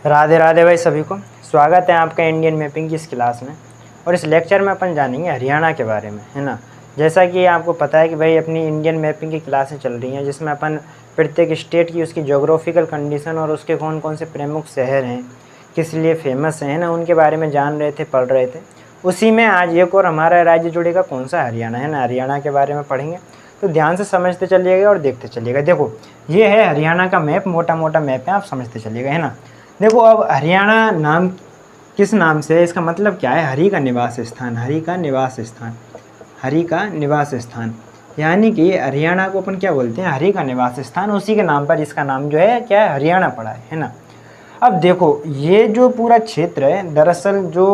राधे राधे भाई सभी को। स्वागत है आपका इंडियन मैपिंग की इस क्लास में। और इस लेक्चर में अपन जानेंगे हरियाणा के बारे में, है ना। जैसा कि आपको पता है कि भाई अपनी इंडियन मैपिंग की क्लासें चल रही हैं, जिसमें अपन प्रत्येक स्टेट की उसकी ज्योग्राफिकल कंडीशन और उसके कौन कौन से प्रमुख शहर हैं, किस लिए फेमस हैं ना, उनके बारे में जान रहे थे, पढ़ रहे थे। उसी में आज एक और हमारा राज्य जुड़ेगा, कौन सा, हरियाणा, है ना। हरियाणा के बारे में पढ़ेंगे, तो ध्यान से समझते चलिएगा और देखते चलिएगा। देखो ये है हरियाणा का मैप, मोटा मोटा मैप है, आप समझते चलिएगा, है ना। देखो अब हरियाणा नाम किस नाम से है, इसका मतलब क्या है, हरि का निवास स्थान, हरि का निवास स्थान, हरि का निवास स्थान। यानी कि हरियाणा को अपन क्या बोलते हैं, हरि का निवास स्थान। उसी के नाम पर इसका नाम जो है क्या है, हरियाणा पड़ा है ना। अब देखो ये जो पूरा क्षेत्र है, दरअसल जो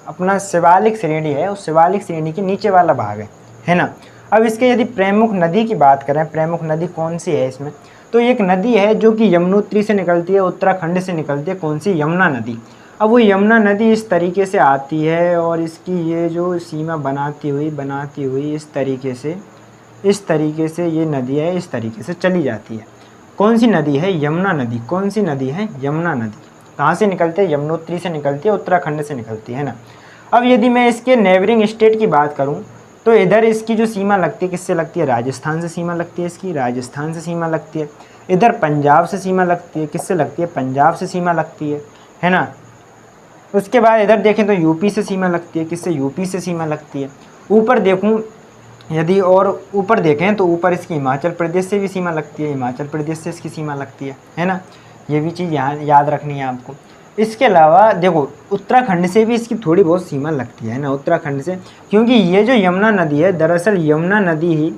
अपना शिवालिक श्रेणी है, उस शिवालिक श्रेणी के नीचे वाला भाग है ना। अब इसके यदि प्रमुख नदी की बात करें, प्रमुख नदी कौन सी है इसमें, तो एक नदी है जो कि यमुनोत्री से निकलती है, उत्तराखंड से निकलती है। कौन सी, यमुना नदी। अब वो यमुना नदी इस तरीके से आती है और इसकी ये जो सीमा बनाती हुई इस तरीके से ये नदी है, इस तरीके से चली जाती है। कौन सी नदी है, यमुना नदी। कौन सी नदी है, यमुना नदी। कहाँ से निकलती है, यमुनोत्री से निकलती है, उत्तराखंड से निकलती है ना। अब यदि मैं इसके नेबरिंग स्टेट की बात करूँ, तो इधर इसकी जो सीमा लगती है, किससे लगती है, राजस्थान से सीमा लगती है इसकी, राजस्थान से सीमा लगती है। इधर पंजाब से सीमा लगती है, किससे लगती है, पंजाब से सीमा लगती है ना। उसके बाद इधर देखें तो यूपी से सीमा लगती है, किससे, यूपी से सीमा लगती है। ऊपर देखूं यदि और ऊपर देखें तो ऊपर इसकी हिमाचल प्रदेश से भी सीमा लगती है, हिमाचल प्रदेश से इसकी सीमा लगती है ना। ये भी चीज़ यहाँ याद रखनी है आपको। इसके अलावा देखो उत्तराखंड से भी इसकी थोड़ी बहुत सीमा लगती है ना, उत्तराखंड से, क्योंकि ये जो यमुना नदी है, दरअसल यमुना नदी ही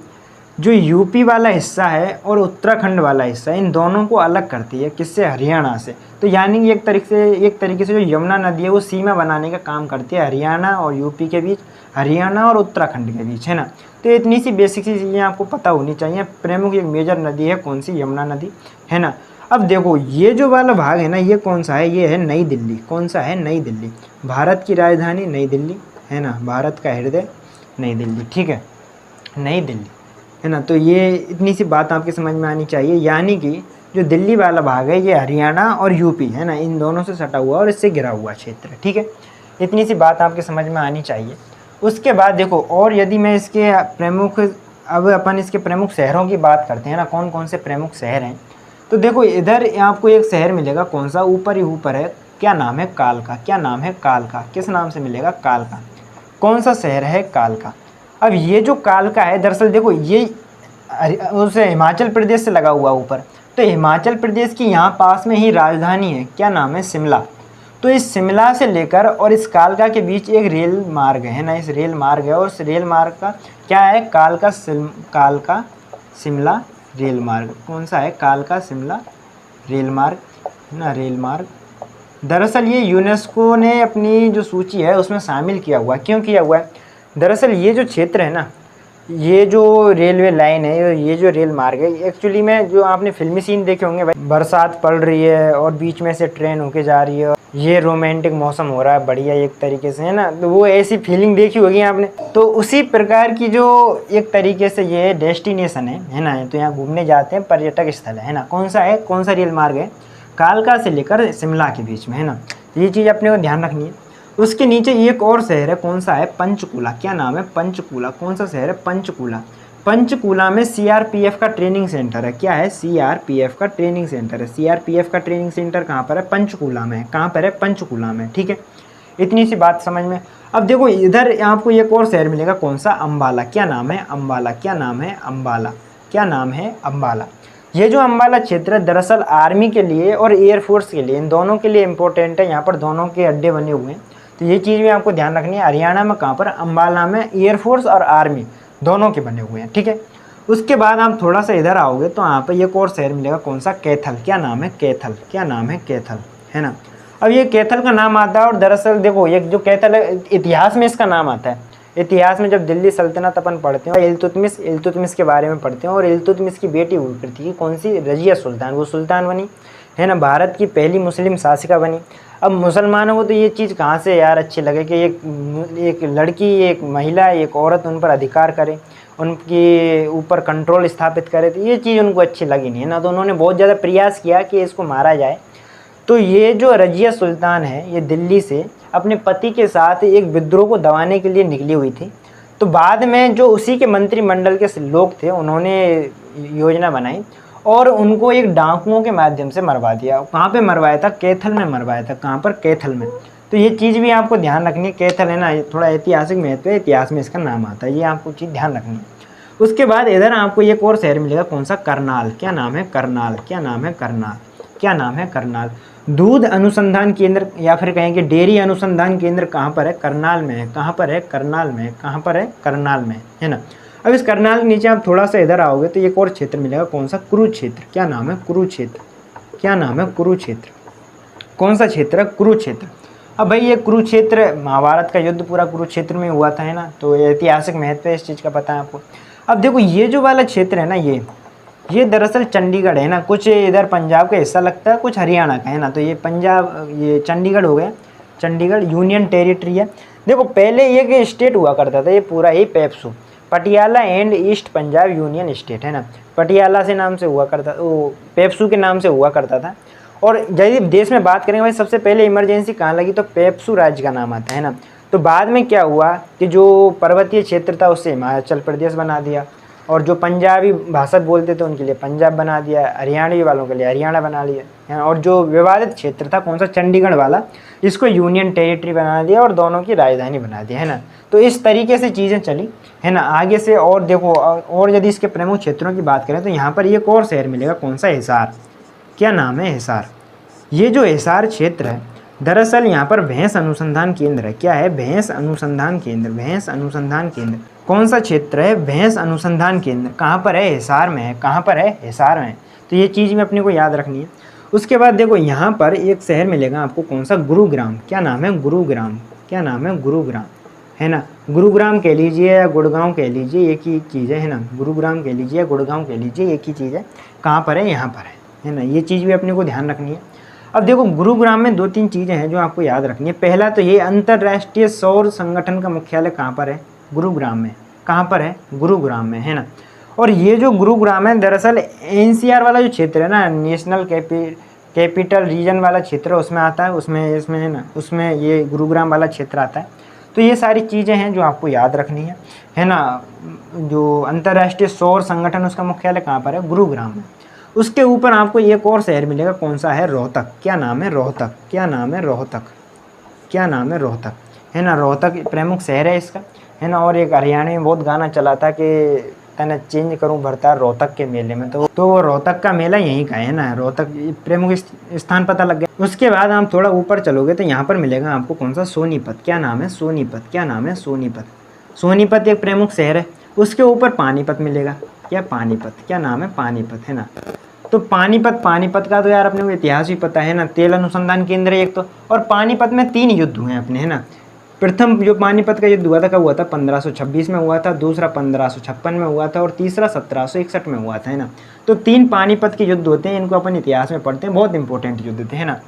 जो यूपी वाला हिस्सा है और उत्तराखंड वाला हिस्सा है, इन दोनों को अलग करती है, किससे, हरियाणा से। तो यानी एक तरीके से जो यमुना नदी है वो सीमा बनाने का काम करती है हरियाणा और यूपी के बीच, हरियाणा और उत्तराखंड के बीच, है ना। तो इतनी सी बेसिक सी चीज़ें आपको पता होनी चाहिए। प्रमुख एक मेजर नदी है, कौन सी, यमुना नदी, है ना। अब देखो ये जो वाला भाग है ना, ये कौन सा है, ये है नई दिल्ली। कौन सा है, नई दिल्ली। भारत की राजधानी नई दिल्ली, है ना, भारत का हृदय नई दिल्ली, ठीक है, नई दिल्ली, है ना। तो ये इतनी सी बात आपके समझ में आनी चाहिए। यानी कि जो दिल्ली वाला भाग है ये हरियाणा और यूपी, है ना, इन दोनों से सटा हुआ और इससे घिरा हुआ क्षेत्र है, ठीक है। इतनी सी बात आपके समझ में आनी चाहिए। उसके बाद देखो, और यदि मैं इसके प्रमुख, अब अपन इसके प्रमुख शहरों की बात करते हैं ना, कौन कौन से प्रमुख शहर हैं, तो देखो इधर आपको एक शहर मिलेगा, कौन सा, ऊपर ही ऊपर है, क्या नाम है, कालका। क्या नाम है, कालका। किस नाम से मिलेगा, कालका। कौन सा शहर है, कालका। अब ये जो कालका है, दरअसल देखो ये उसे हिमाचल प्रदेश से लगा हुआ ऊपर, तो हिमाचल प्रदेश की यहाँ पास में ही राजधानी है, क्या नाम है, शिमला। तो इस शिमला से लेकर और इस कालका के बीच एक रेल मार्ग है ना, इस रेल मार्ग है, और उस रेल मार्ग का क्या है, कालका शिमला रेल मार्ग। कौन सा है, कालका शिमला रेल मार्ग ना, रेल मार्ग। दरअसल ये यूनेस्को ने अपनी जो सूची है उसमें शामिल किया हुआ है। क्यों किया हुआ है, दरअसल ये जो क्षेत्र है ना, ये जो रेलवे लाइन है, ये जो रेल मार्ग है, एक्चुअली में जो आपने फिल्मी सीन देखे होंगे भाई, बरसात पड़ रही है और बीच में से ट्रेन होके जा रही है, ये रोमांटिक मौसम हो रहा है बढ़िया एक तरीके से, है ना, तो वो ऐसी फीलिंग देखी होगी आपने। तो उसी प्रकार की जो एक तरीके से ये डेस्टिनेशन है ना, तो यहाँ घूमने जाते हैं, पर्यटक स्थल है ना। कौन सा है, कौन सा रेल मार्ग है, कालका से लेकर शिमला के बीच में, है ना। ये चीज़ अपने को ध्यान रखनी है। उसके नीचे एक और शहर है, कौन सा है, पंचकूला। क्या नाम है, पंचकूला। कौन सा शहर है, पंचकूला। पंचकूला में सीआरपीएफ का ट्रेनिंग सेंटर है। क्या है, सीआरपीएफ का ट्रेनिंग सेंटर है। सीआरपीएफ का ट्रेनिंग सेंटर कहाँ पर है, पंचकूला में। कहाँ पर है, पंचकूला में, ठीक है। इतनी सी बात समझ में। अब देखो इधर आपको एक और शहर मिलेगा, कौन सा, अम्बाला। क्या नाम है, अम्बाला। क्या नाम है, अम्बाला। क्या नाम है, अम्बाला। ये जो अम्बाला क्षेत्र है, दरअसल आर्मी के लिए और एयरफोर्स के लिए, इन दोनों के लिए इंपॉर्टेंट है। यहाँ पर दोनों के अड्डे बने हुए हैं, तो ये चीज़ भी आपको ध्यान रखनी है। हरियाणा में कहाँ पर, अम्बाला में एयरफोर्स और आर्मी दोनों के बने हुए हैं, ठीक है। उसके बाद आप थोड़ा सा इधर आओगे तो यहाँ पर एक और शहर मिलेगा, कौन सा, कैथल। क्या नाम है, कैथल। क्या नाम है, कैथल, है ना। अब ये कैथल का नाम आता है, और दरअसल देखो ये जो कैथल है, इतिहास में इसका नाम आता है। इतिहास में जब दिल्ली सल्तनत अपन पढ़ते हैं, इल्तुतमिश के बारे में पढ़ते हैं, और इल्तुतमिश की बेटी हुई करती है, कौन सी, रजिया सुल्तान। वो सुल्तान बनी, है ना, भारत की पहली मुस्लिम शासिका बनी। अब मुसलमानों को तो ये चीज़ कहाँ से यार अच्छी लगे कि एक लड़की, एक महिला, एक औरत उन पर अधिकार करे, उनके ऊपर कंट्रोल स्थापित करे, तो ये चीज़ उनको अच्छी लगी नहीं, है ना। तो उन्होंने बहुत ज़्यादा प्रयास किया कि इसको मारा जाए। तो ये जो रजिया सुल्तान है ये दिल्ली से अपने पति के साथ एक विद्रोह को दबाने के लिए निकली हुई थी। तो बाद में जो उसी के मंत्रिमंडल के लोग थे उन्होंने योजना बनाई और उनको एक डाकुओं के माध्यम से मरवा दिया। कहाँ पे मरवाया था? कैथल में मरवाया था। कहाँ पर? कैथल में। तो ये चीज़ भी आपको ध्यान रखनी है। कैथल है ना, ये थोड़ा ऐतिहासिक महत्व है, इतिहास में इसका नाम आता है, ये आपको चीज़ ध्यान रखनी है। उसके बाद इधर आपको एक और शहर मिलेगा, कौन सा? करनाल। क्या नाम है? करनाल। क्या नाम है? करनाल। क्या नाम है? करनाल। दूध अनुसंधान केंद्र या फिर कहेंगे डेयरी अनुसंधान केंद्र कहाँ पर है? करनाल में है। कहाँ पर है? करनाल में है। कहाँ पर है? करनाल में है ना। अब इस करनाल के नीचे आप थोड़ा सा इधर आओगे तो एक और क्षेत्र मिलेगा, कौन सा? कुरुक्षेत्र। क्या नाम है? कुरुक्षेत्र। क्या नाम है? कुरुक्षेत्र। कौन सा क्षेत्र है? कुरुक्षेत्र। अब भाई ये कुरुक्षेत्र, महाभारत का युद्ध पूरा कुरुक्षेत्र में हुआ था, है ना, तो ऐतिहासिक महत्व है इस चीज़ का, पता है आपको। अब देखो ये जो वाला क्षेत्र है ना, ये दरअसल चंडीगढ़ है ना, कुछ इधर पंजाब का हिस्सा लगता है, कुछ हरियाणा का है ना, तो ये पंजाब, ये चंडीगढ़ हो गया। चंडीगढ़ यूनियन टेरिटरी है। देखो पहले ये स्टेट हुआ करता था, ये पूरा ही PEPSU, Patiala and east Punjab union state, है ना। पटियाला से नाम से हुआ करता, वो पेप्सू के नाम से हुआ करता था। और यदि देश में बात करेंगे भाई, सबसे पहले इमरजेंसी कहाँ लगी? तो पेप्सू राज्य का नाम आता है ना। तो बाद में क्या हुआ कि जो पर्वतीय क्षेत्र था उससे हिमाचल प्रदेश बना दिया, और जो पंजाबी भाषा बोलते थे उनके लिए पंजाब बना दिया, हरियाणवी वालों के लिए हरियाणा बना लिया, और जो विवादित क्षेत्र था कौन सा? चंडीगढ़ वाला, इसको यूनियन टेरिटरी बना दिया और दोनों की राजधानी बना दिया, है ना। तो इस तरीके से चीज़ें चली, है ना, आगे से। और देखो, और यदि इसके प्रमुख क्षेत्रों की बात करें तो यहाँ पर एक और शहर मिलेगा, कौन सा? हिसार। क्या नाम है? हिसार। ये जो हिसार क्षेत्र है, दरअसल यहाँ पर भैंस अनुसंधान केंद्र है। क्या है? भैंस अनुसंधान केंद्र। भैंस अनुसंधान केंद्र कौन सा क्षेत्र है? भैंस अनुसंधान केंद्र। कहाँ पर है? हिसार में है। कहाँ पर है? हिसार में। तो ये चीज़ में अपने को याद रखनी है। उसके बाद देखो यहाँ पर एक शहर मिलेगा आपको, कौन सा? गुरुग्राम। क्या नाम है? गुरुग्राम। क्या नाम है? गुरुग्राम, है ना। गुरुग्राम कह लीजिए या गुड़गांव कह लीजिए, एक ही चीज़ है ना। गुरुग्राम कह लीजिए या गुड़गांव कह लीजिए, एक ही चीज़ है। कहाँ पर है? यहाँ पर है ना। ये चीज़ भी अपने को ध्यान रखनी है। अब देखो गुरुग्राम में 2-3 चीज़ें हैं जो आपको याद रखनी है। पहला तो ये अंतर्राष्ट्रीय सौर संगठन का मुख्यालय कहाँ पर है? गुरुग्राम में। कहाँ पर है? गुरुग्राम में, है ना। और ये जो गुरुग्राम है, दरअसल एनसीआर वाला जो क्षेत्र है ना, नेशनल कैपिटल रीजन वाला क्षेत्र, उसमें आता है, उसमें इसमें है ना, उसमें ये गुरुग्राम वाला क्षेत्र आता है। तो ये सारी चीज़ें हैं जो आपको याद रखनी है ना। जो अंतर्राष्ट्रीय सौर संगठन, उसका मुख्यालय कहाँ पर है? गुरुग्राम में। उसके ऊपर आपको एक और शहर मिलेगा, कौन सा है? रोहतक। क्या नाम है? रोहतक। क्या नाम है? रोहतक। क्या नाम है? रोहतक, है ना। रोहतक प्रमुख शहर है इसका, है ना। और एक हरियाणा में बहुत गाना चला था कि तने चेंज करूं भरता रोहतक के मेले में, तो रोहतक का मेला यहीं का है ना। रोहतक प्रमुख स्थान पता लग गया। उसके बाद आप थोड़ा ऊपर चलोगे तो यहाँ पर मिलेगा आपको, कौन सा? सोनीपत। क्या नाम है? सोनीपत। क्या नाम है? सोनीपत। सोनीपत एक प्रमुख शहर है। उसके ऊपर पानीपत मिलेगा। क्या? पानीपत। क्या नाम है? पानीपत, है ना। तो पानीपत का तो यार अपने को इतिहास भी पता है ना। तेल अनुसंधान केंद्र एक तो, और पानीपत में 3 युद्ध हुए हैं अपने, है ना। प्रथम जो पानीपत का युद्ध हुआ था, कब हुआ था? 1526 में हुआ था, दूसरा 1556 में हुआ था, और तीसरा 1761 में हुआ था, है ना। तो 3 पानीपत के युद्ध होते हैं, इनको अपन इतिहास में पढ़ते हैं, बहुत इंपॉर्टेंट युद्ध थे, है ना।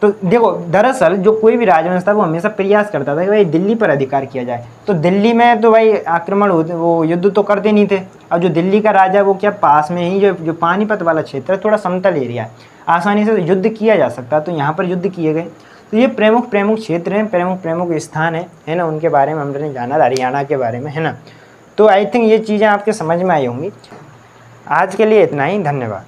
तो देखो दरअसल जो कोई भी राजवंश था वो हमेशा प्रयास करता था कि भाई दिल्ली पर अधिकार किया जाए। तो दिल्ली में तो भाई आक्रमण होते, वो युद्ध तो करते नहीं थे। अब जो दिल्ली का राजा, वो क्या पास में ही जो पानीपत वाला क्षेत्र है, थोड़ा समतल एरिया है, आसानी से युद्ध किया जा सकता है, तो यहाँ पर युद्ध किए गए। तो ये प्रमुख क्षेत्र हैं, प्रमुख स्थान है ना, उनके बारे में हमने जाना, हरियाणा के बारे में, है ना। तो आई थिंक ये चीज़ें आपके समझ में आई होंगी। आज के लिए इतना ही, धन्यवाद।